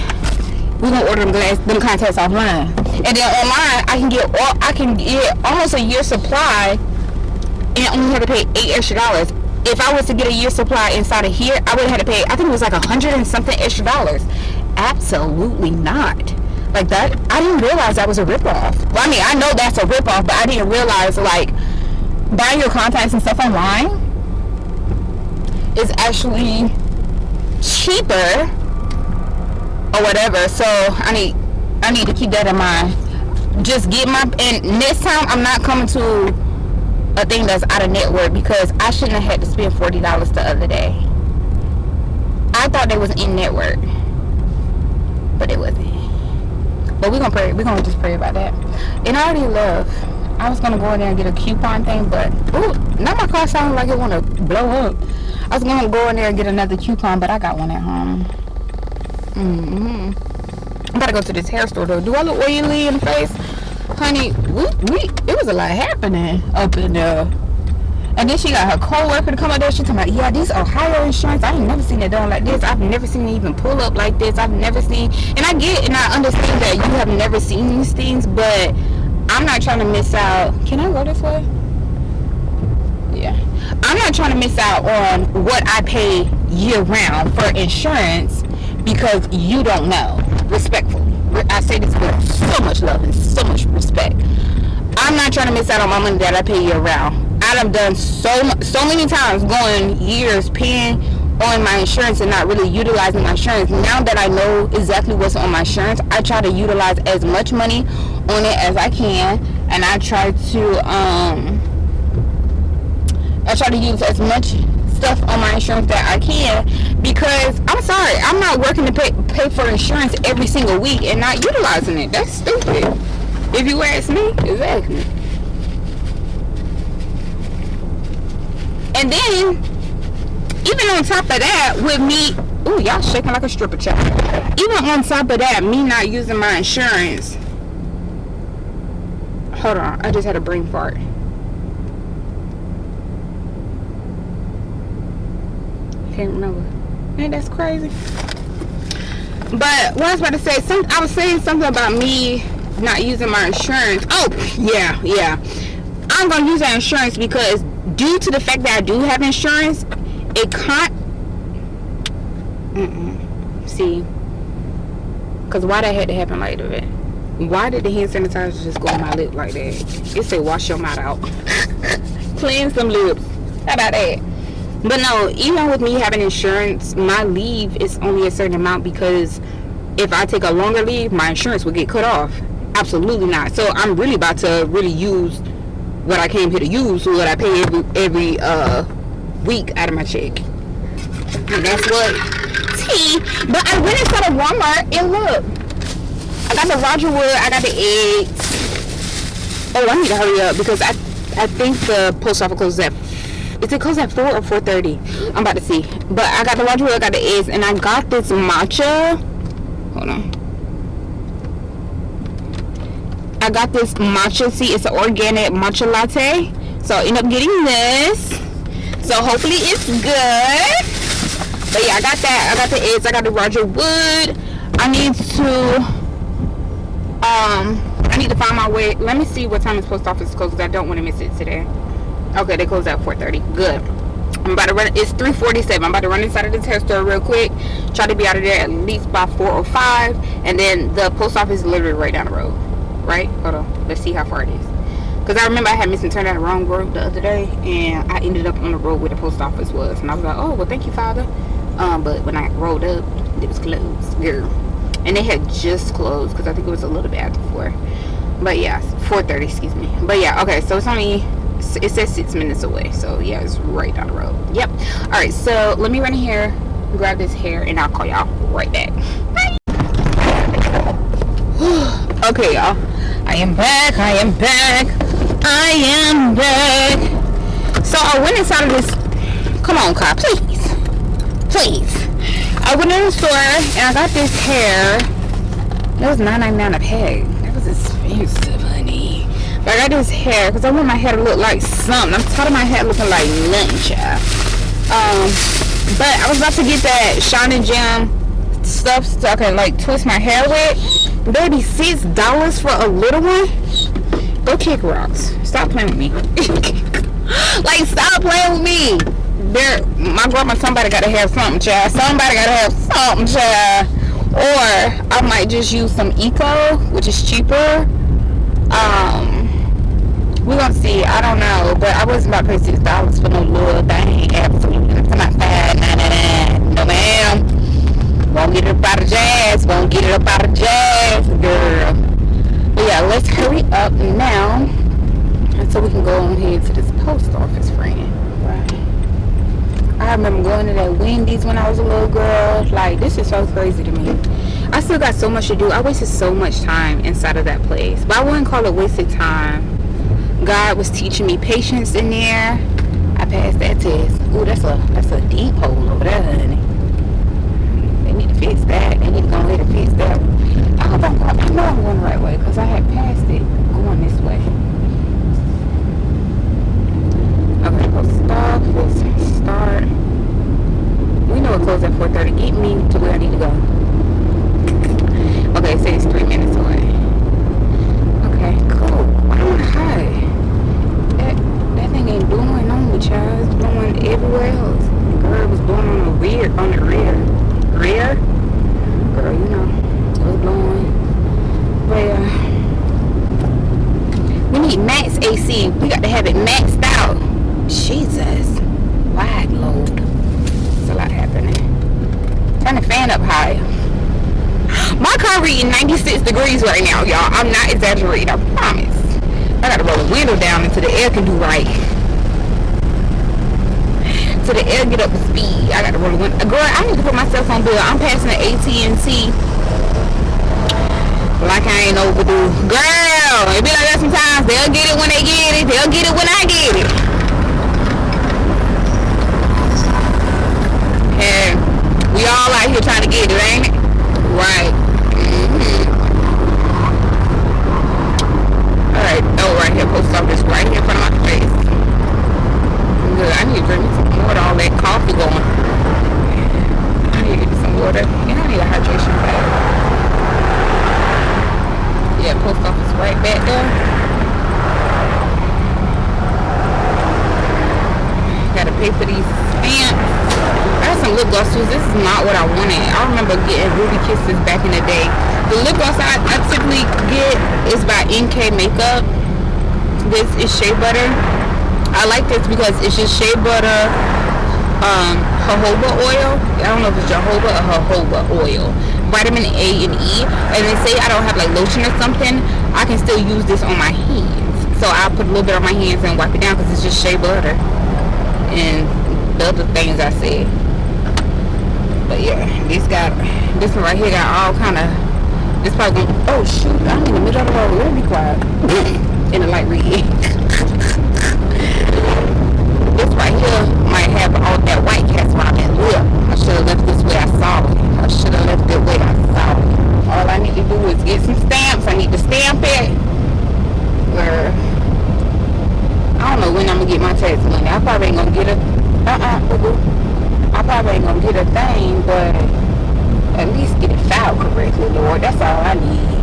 S1: We gonna order them contacts offline, and then online I can get almost a year supply and only have to pay $8 extra if I was to get a year supply inside of here, I would have had to pay, I think it was like $100 and something extra dollars. Absolutely not. Like that, I didn't realize that was a ripoff. Well, I mean, I know that's a ripoff, but I didn't realize like buying your contacts and stuff online is actually cheaper or whatever. So I need to keep that in mind. Just get my, and next time I'm not coming to a thing that's out of network, because I shouldn't have had to spend $40 the other day. I thought they was in network, but it wasn't. But we're gonna pray. We're gonna just pray about that. And I already love. I was gonna go in there and get a coupon thing, but ooh, now my car sounds like it wanna blow up. I was gonna go in there and get another coupon, but I got one at home. I gotta go to this hair store though. Do I look oily in the face, honey? It was a lot happening up in there. And then she got her co-worker to come out there. She talking about, yeah, these Ohio insurance, I ain't never seen it done like this. I've never seen it even pull up like this. I've never seen, and I get and I understand that you have never seen these things, but I'm not trying to miss out. Can I go this way? Yeah. I'm not trying to miss out on what I pay year round for insurance because you don't know. Respectful. I say this with so much love and so much respect. I'm not trying to miss out on my money that I pay year round. I've done so many times going years paying on my insurance and not really utilizing my insurance. Now that I know exactly what's on my insurance, I try to utilize as much money on it as I can, and I try to use as much stuff on my insurance that I can, because I'm sorry, I'm not working to pay for insurance every single week and not utilizing it. That's stupid, if you ask me. Exactly. And then, even on top of that, with me, ooh, y'all shaking like a stripper child. Even on top of that, me not using my insurance. Hold on, I just had a brain fart. Can't remember. Ain't that's crazy? But what I was about to say, I was saying something about me not using my insurance. Oh, yeah. I'm gonna use that insurance because due to the fact that I do have insurance, it can't. See, because why that had to happen like that? Why did the hand sanitizer just go on my lip like that? It said wash your mouth out. Cleanse some lips. How about that? But no, even with me having insurance, my leave is only a certain amount, because if I take a longer leave, my insurance will get cut off. Absolutely not. So I'm really about to really use what I came here to use, what I pay every week out of my check. And that's what tea. But I went inside of Walmart and look, I got the Roger Wood, I got the eggs. Oh, I need to hurry up because I think the post office closes at, is it closed at 4 or 4:30? I'm about to see. But I got the Roger Wood, I got the eggs, and I got this matcha. Hold on. I got this matcha. See, it's an organic matcha latte. So I end up getting this. So hopefully it's good. But yeah, I got that. I got the eggs. I got the Roger Wood. I need to find my way. Let me see what time this post office closes, because I don't want to miss it today. Okay, they close at 4:30. Good. I'm about to run. It's 3:47. I'm about to run inside of the hair store real quick. Try to be out of there at least by 4:05. And then the post office is literally right down the road. Right? Hold on. Let's see how far it is. Because I remember I had missed and turned out the wrong road the other day, and I ended up on the road where the post office was. And I was like, oh, well, thank you, Father. But when I rolled up, it was closed. Girl. And they had just closed, because I think it was a little bit after 4. But yeah, 4:30, excuse me. But yeah, okay, so it's only, it says 6 minutes away. So yeah, it's right down the road. Yep. Alright, so let me run in here, grab this hair, and I'll call y'all right back. Bye. Okay, y'all. I am back. So I went inside of this. Come on, Kai, please. I went in the store and I got this hair. That was $9.99 a pack. That was expensive, honey. But I got this hair because I want my hair to look like something. I'm tired of my hair looking like nothing, child. But I was about to get that Shine and Gem stuff so I can like twist my hair with. Baby, $6 for a little one? Go kick rocks. Stop playing with me. Like, stop playing with me. my grandma, somebody gotta have something, child. Somebody gotta have something, child. Or I might just use some eco, which is cheaper. We're gonna see. I don't know, but I wasn't about to pay $6 for no little thing. Absolutely, it's not $5.99. No, ma'am. Won't get it up out of jazz. Won't get it up out of jazz, girl. But yeah, let's hurry up now, so we can go on here to this post office, friend. Right. I remember going to that Wendy's when I was a little girl. Like, this is so crazy to me. I still got so much to do. I wasted so much time inside of that place, but I wouldn't call it wasted time. God was teaching me patience in there. I passed that test. Ooh, that's a deep hole over there, honey. They need to fix that. They need to go ahead and fix that. I know I'm going the right way because I had passed it going this way. Okay, go stop. Let's start. We know it closed at 4:30. Get me to where I need to go. Okay, it says 3 minutes away. Okay, cool. I'm high. That thing ain't blowing on me, child. It's blowing everywhere else. Girl, it was blowing on the rear. Rear? Girl, you know. It was blowing. But we need max AC. We got to have it maxed out. Jesus. Wide load. There's a lot happening. Turn the fan up higher. My car reading 96 degrees right now, y'all. I'm not exaggerating, I promise. I gotta roll the window down until the air can do right. Till the air get up to speed. I gotta roll the window. Girl, I need to put my cell phone bill. I'm passing the AT&T like I ain't overdue. Girl, it be like that sometimes. They'll get it when they get it. They'll get it when I get it. And we all out here trying to get it, ain't it? Right. Alright, oh, right here, post office, right here in front of my face. Good, I need to drink some water, all that coffee going. I need to get some water, and I need a hydration bag. Yeah, post office right back there. Gotta pay for these stamps. I got some lip gloss too. This is not what I wanted. I remember getting Ruby Kisses back in the day. The lip gloss I typically get is by NK Makeup. This is shea butter. I like this because it's just shea butter, jojoba oil. I don't know if it's jojoba or jojoba oil. Vitamin A and E. And they say I don't have like lotion or something. I can still use this on my hands. So I'll put a little bit on my hands and wipe it down because it's just shea butter. And the other things I said. But yeah, this one right here got all kind of, this probably gonna, oh shoot, I'm in the middle of the road. Let me be quiet. In the light red. This right here might have all that white cast around that lip. I should have left this way I saw it. I should have left it way I saw it. All I need to do is get some stamps. I need to stamp it. Where I don't know when I'm gonna get my tax money. I probably ain't gonna get a I probably ain't gonna get a thing, but at least get it filed correctly, Lord. That's all I need.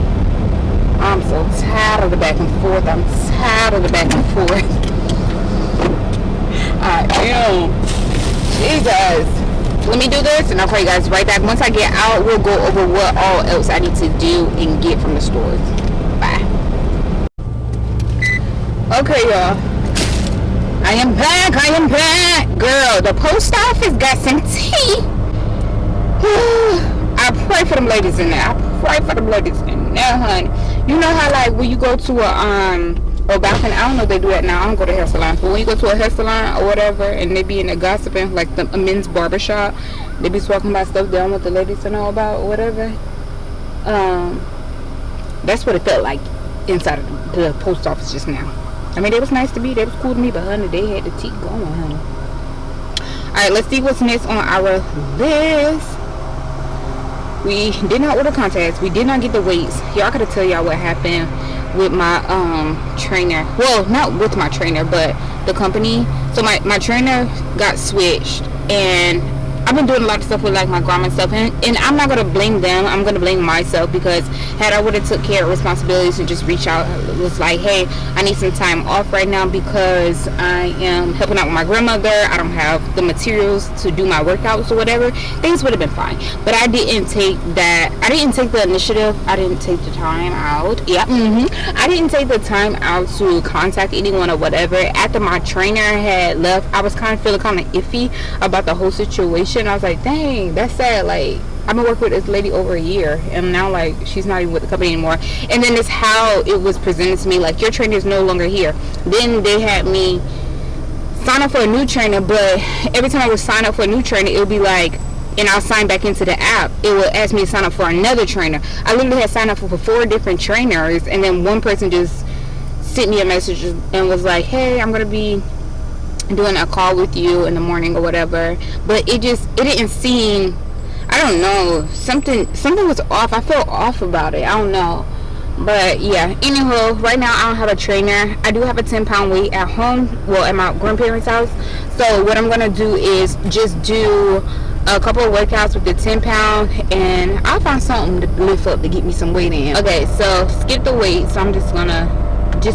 S1: I'm so tired of the back and forth. I'm tired of the back and forth. I am. Jesus. Let me do this and I'll call you guys right back. Once I get out, we'll go over what all else I need to do and get from the stores. Bye. Okay, y'all. I am back. Girl, the post office got some tea. I pray for them ladies in there. Honey. You know how like when you go to a balcony, I don't know if they do that now. I don't go to hair salons, but when you go to a hair salon or whatever, and they be in there gossiping, like a men's barbershop, they be talking about stuff they don't want the ladies to know about or whatever. That's what it felt like inside of the post office just now. I mean, they was nice to me, they was cool to me, but honey, they had the tea going, honey. Alright, let's see what's next on our list. We did not order contacts. We did not get the weights. Y'all gotta tell y'all what happened with my trainer. Well, not with my trainer, but the company. So my trainer got switched, and I've been doing a lot of stuff with like my grandma and stuff, and I'm not gonna blame them. I'm gonna blame myself, because had I would have took care of responsibilities and just reach out, it was like, hey, I need some time off right now because I am helping out with my grandmother. I don't have the materials to do my workouts or whatever. Things would have been fine, but I didn't take that. I didn't take the initiative. I didn't take the time out. Yeah, I didn't take the time out to contact anyone or whatever. After my trainer had left, I was kind of feeling kind of iffy about the whole situation. I was like, dang, that's sad. Like, I've been working with this lady over a year, and now like she's not even with the company anymore. And then it's how it was presented to me, like, your trainer is no longer here. Then they had me sign up for a new trainer, but every time I would sign up for a new trainer, it would be like, and I'll sign back into the app, it would ask me to sign up for another trainer. I literally had signed up for 4 different trainers, and then one person just sent me a message and was like, hey, I'm gonna be doing a call with you in the morning or whatever. But it didn't seem, I don't know, something was off. I felt off about it. I don't know. But yeah, anywho, right now I don't have a trainer. I do have a 10-pound weight at home, well, at my grandparents' house. So what I'm gonna do is just do a couple of workouts with the 10-pound, and I'll find something to lift up to get me some weight in. Okay, so skip the weight. So I'm just gonna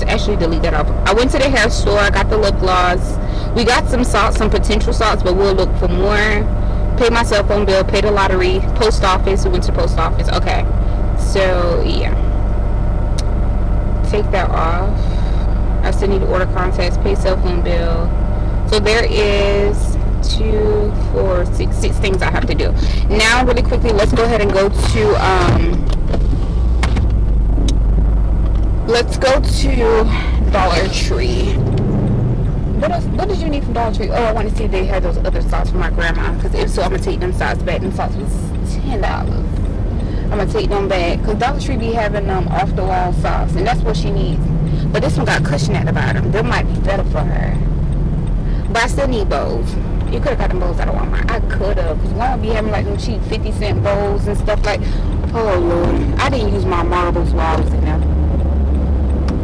S1: actually delete that off. I went to the hair store. I got the lip gloss. We got some salts, some potential salts, but we'll look for more. Pay my cell phone bill, pay the lottery, post office. We went to post office. Okay, so yeah, take that off. I still need to order contacts, pay cell phone bill. So there is 2, 4, 6 things I have to do. Now really quickly, let's go ahead and go to Dollar Tree. What did you need from Dollar Tree? Oh, I want to see if they had those other sauce for my grandma, because if so, I'm gonna take them sauce back. Them sauce was $10. I'm gonna take them back, because Dollar Tree be having off the wall sauce, and that's what she needs. But this one got cushion at the bottom. Them might be better for her. But I still need bowls. You could have got them bowls out of Walmart. I could have, because Walmart be having like them cheap 50-cent bowls and stuff like. Oh Lord, I didn't use my marbles while I was in there.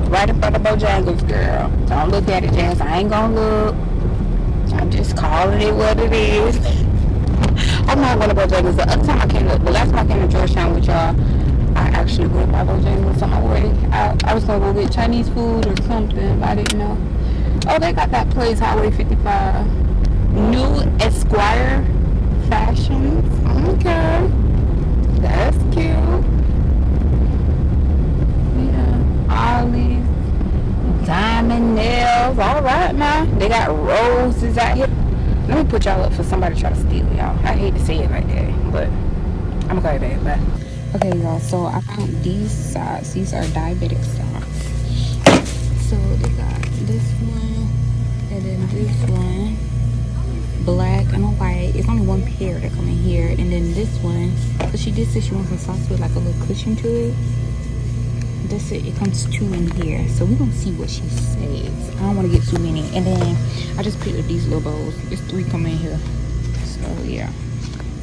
S1: Right in front of Bojangles, girl. Don't look at it, Jazz. I ain't gonna look. I'm just calling it what it is. I'm not going to Bojangles. The other time I came to, the last time I came to Georgetown with y'all, I actually went by Bojangles on my way. I was gonna go get Chinese food or something, but I didn't know. Oh, they got that place, Highway 55. New Esquire Fashions. Okay. That's cute. Ollie's, diamond nails. All right now, they got roses out here. Let me put y'all up for somebody to try to steal y'all. I hate to say it like that, but I'm gonna call you back. But okay, y'all, so I found these socks. These are diabetic socks. So they got this one and then this one, black and a white. It's only one pair that come in here, and then this one, but she did say she wants some socks with like a little cushion to it. That's it. It comes 2 in here, so we're gonna see what she says. I don't want to get too many. And then I just picked up these little bowls. There's 3 coming in here, so yeah,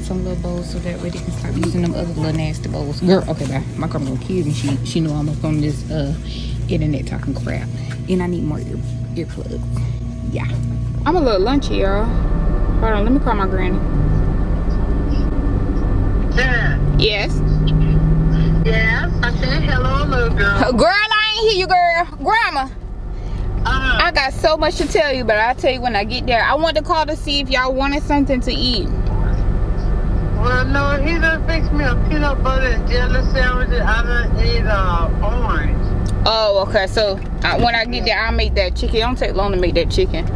S1: some little bowls, so that way they can stop using them other little nasty bowls. Girl, okay, bye. My grandma gonna kill me. She know I'm up on this internet talking crap, and I need more earplugs. Yeah, I'm a little lunchy, y'all. Hold on, let me call my granny.
S2: Yeah.
S1: Yes.
S2: Yeah, I said hello, little girl.
S1: Girl, I ain't hear you, girl. Grandma, I got so much to tell you, but I'll tell you when I get there. I wanted to call to see if y'all wanted something to eat.
S2: Well, no, he done fixed me a peanut butter and jelly sandwich. I done ate orange.
S1: Oh, okay. So when I get there, I'll make that chicken. It don't take long to make that chicken.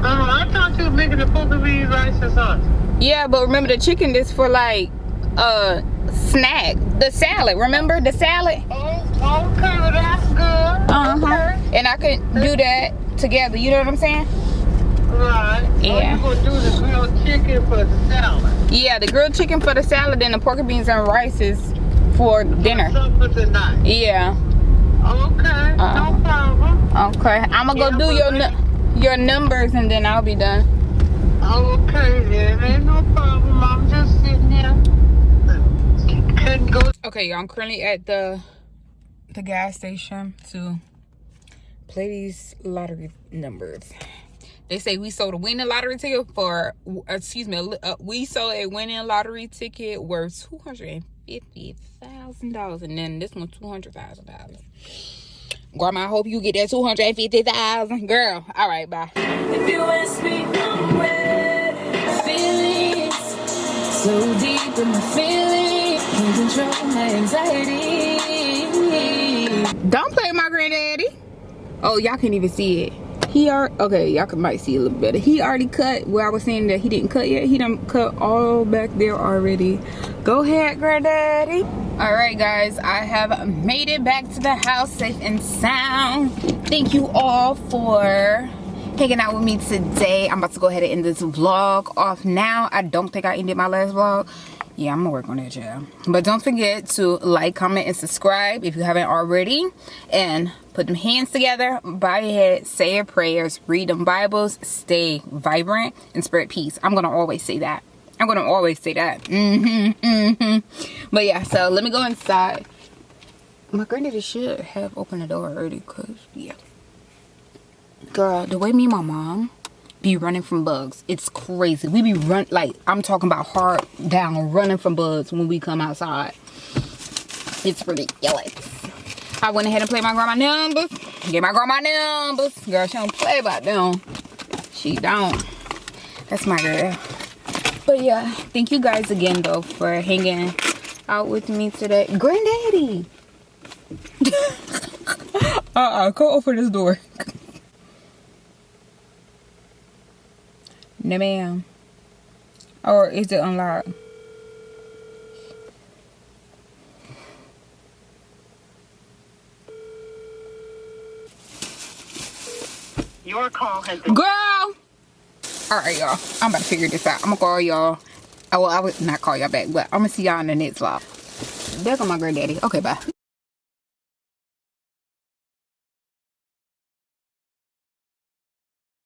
S2: I thought you were making the pork and beans, rice and sauce.
S1: Yeah, but remember the chicken is for like snack. The salad, remember the salad?
S2: Oh, okay, well, that's good. Okay.
S1: And I could do that together. You know what I'm saying?
S2: Right.
S1: Yeah.
S2: So you gonna do the grilled chicken for the salad?
S1: Yeah, the grilled chicken for the salad, and the pork and beans and rice is for dinner.
S2: Something for tonight.
S1: Yeah.
S2: Okay. No problem.
S1: Okay. I'm gonna go do your numbers, and then I'll be done.
S2: Okay, then ain't no problem. I'm just sitting here.
S1: Okay, y'all, I'm currently at the gas station to play these lottery numbers. They say we sold a winning lottery ticket for, excuse me, we sold a winning lottery ticket worth $250,000, and then this one $200,000. Grandma, I hope you get that $250,000, girl. All right, bye.
S4: If you ask me, I'm ready. Feelings so deep in my feelings, can't control my anxiety.
S1: Don't play with my granddaddy. Oh, y'all can't even see it. Okay, y'all might see it a little better. He already cut where I was saying that he didn't cut yet. He done cut all back there already. Go ahead, granddaddy. All right, guys, I have made it back to the house safe and sound. Thank you all for hanging out with me today. I'm about to go ahead and end this vlog off now. I don't think I ended my last vlog. Yeah, I'm gonna work on that, y'all. But don't forget to like, comment, and subscribe if you haven't already. And put them hands together, bow your head, say your prayers, read them Bibles, stay vibrant, and spread peace. I'm gonna always say that. I'm gonna always say that. But yeah, so let me go inside. My granddaddy should have opened the door already, cause yeah. Girl, the way me and my mom be running from bugs, it's crazy. We be like, I'm talking about hard down running from bugs when we come outside. It's ridiculous. I went ahead and played my grandma numbers. Get my grandma numbers. Girl, she don't play about them. She don't. That's my girl. But yeah, thank you guys again though for hanging out with me today. Granddaddy. Go open this door. No, ma'am. Or is it unlocked?
S2: Your call has been...
S1: Girl! Alright, y'all. I'm about to figure this out. I'm gonna call y'all. Well, I would not call y'all back, but I'm gonna see y'all in the next vlog. There go my granddaddy. Okay, bye.